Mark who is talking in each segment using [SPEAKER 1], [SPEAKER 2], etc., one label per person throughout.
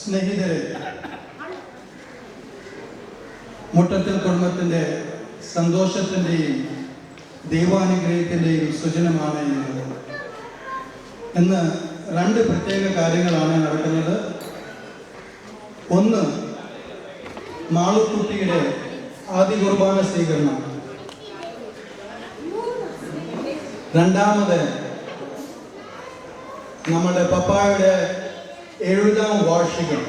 [SPEAKER 1] സ്നേഹിതരെ, മുട്ടത്തിൽ കുടുംബത്തിൻ്റെ സന്തോഷത്തിൻ്റെയും ദൈവാനുഗ്രഹത്തിൻ്റെയും സുജനമാണ് ഇന്ന് രണ്ട് പ്രത്യേക കാര്യങ്ങളാണ് നടക്കുന്നത്. ഒന്ന്, മാളുക്കുട്ടിയുടെ ആദ്യ കുർബാന സ്വീകരണം. രണ്ടാമത്, നമ്മുടെ പപ്പായുടെ 70ാം വാർഷികം.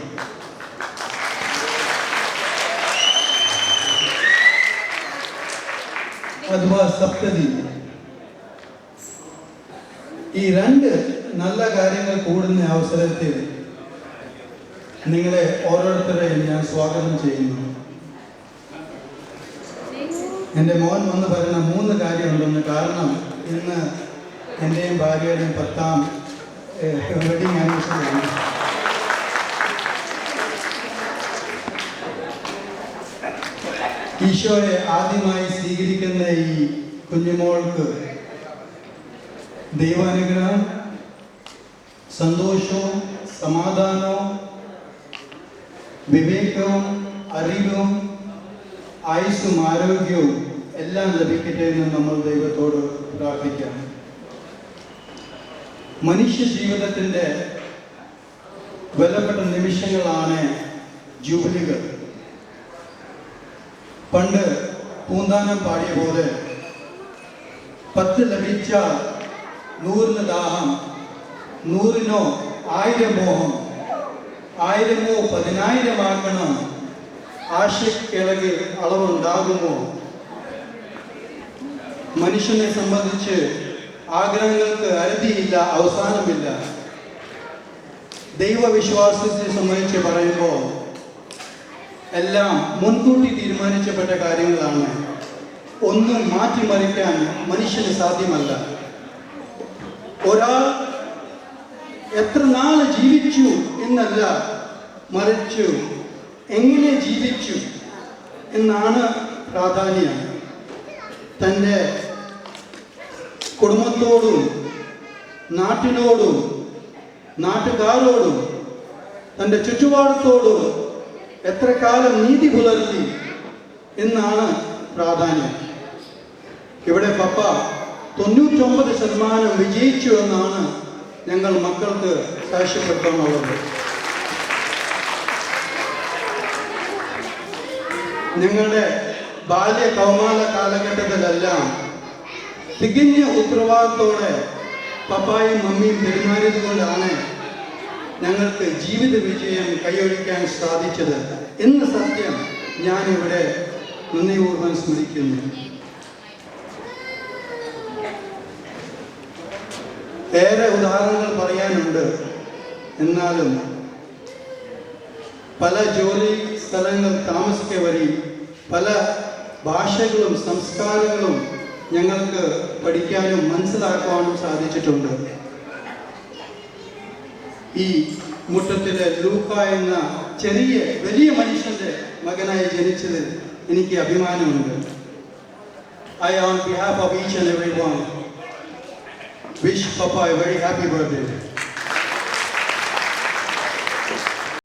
[SPEAKER 1] അഥവാ സപ്തതി. ഈ രണ്ട് നല്ല കാര്യങ്ങൾ കൂടുന്ന അവസരത്തിൽ നിങ്ങളെ ഓരോരുത്തരെയും ഞാൻ സ്വാഗതം ചെയ്യുന്നു. എൻ്റെ മോൻ വന്ന് പറയുന്ന 3 കാര്യമുണ്ടെന്ന്. കാരണം ഇന്ന് എൻ്റെയും ഭാര്യയുടെയും 10ാം വെഡിങ് ആനിവേഴ്സറിയാണ്. ഈശോയെ ആദ്യമായി സ്വീകരിക്കുന്ന ഈ കുഞ്ഞുമോൾക്ക് ദൈവാനുഗ്രഹം, സന്തോഷവും സമാധാനവും വിവേകവും അറിവും ആയുസ്സും ആരോഗ്യവും എല്ലാം ലഭിക്കട്ടെ എന്ന് നമ്മൾ ദൈവത്തോട് പ്രാർത്ഥിക്കാം. മനുഷ്യ ജീവിതത്തിൻ്റെ വിലപ്പെട്ട നിമിഷങ്ങളാണ് ജൂബിലികൾ. പണ്ട് പൂന്താനം പാടിയ പോലെ 10 ലഭിച്ച 100 ദാഹം, 100 1000 മോഹം, 1000 10,000 ആക്കണം, ആശയ്ക്കിളകി അളവുണ്ടാകുമോ? മനുഷ്യനെ സംബന്ധിച്ച് ആഗ്രഹങ്ങൾക്ക് അറുതിയില്ല, അവസാനമില്ല. ദൈവവിശ്വാസത്തെ സംബന്ധിച്ച് പറയുമ്പോൾ എല്ലാം മുൻകൂട്ടി തീരുമാനിക്കപ്പെട്ട കാര്യങ്ങളാണ്. ഒന്നും മാറ്റിമറിക്കാൻ മനുഷ്യന് സാധ്യമല്ല. ഒരാൾ എത്ര നാൾ ജീവിച്ചു എന്നല്ല, മറിച്ചു എങ്ങനെ ജീവിച്ചു എന്നാണ് പ്രാധാന്യം. തൻ്റെ കുടുംബത്തോടും നാട്ടിനോടും നാട്ടുകാരോടും തൻ്റെ ചുറ്റുപാടത്തോടും എത്ര കാലം നീതി പുലർത്തി എന്നാണ് പ്രാധാന്യം. ഇവിടെ പപ്പ 99% വിജയിച്ചു എന്നാണ് ഞങ്ങൾ മക്കൾക്ക് സാക്ഷ്യപ്പെടുത്താനുള്ളത്. ഞങ്ങളുടെ ബാല്യ കൗമാര കാലഘട്ടത്തിലെല്ലാം തികഞ്ഞ ഉത്തരവാദിത്തോടെ പപ്പായും മമ്മിയും പെരുമാറിയത് കൊണ്ടാണ് ഞങ്ങൾക്ക് ജീവിത വിജയം കൈയൊഴിക്കാൻ സാധിച്ചത് എന്ന സത്യം ഞാനിവിടെ നന്ദിപൂർവ്വം സ്മരിക്കുന്നു. ഏറെ ഉദാഹരണങ്ങൾ പറയാനുണ്ട്. എന്നാലും പല ജോലി സ്ഥലങ്ങൾ താമസിക്ക വഴി പല ഭാഷകളും സംസ്കാരങ്ങളും ഞങ്ങൾക്ക് പഠിക്കാനും മനസ്സിലാക്കാനും സാധിച്ചിട്ടുണ്ട്. ഈ മുട്ടത്തിലെ ലൂക്ക എന്ന വലിയ മനുഷ്യന്റെ മകനായി ജനിച്ചതിൽ എനിക്ക് അഭിമാനമുണ്ട്. I, on behalf of each and everyone, wish Papa a very happy birthday.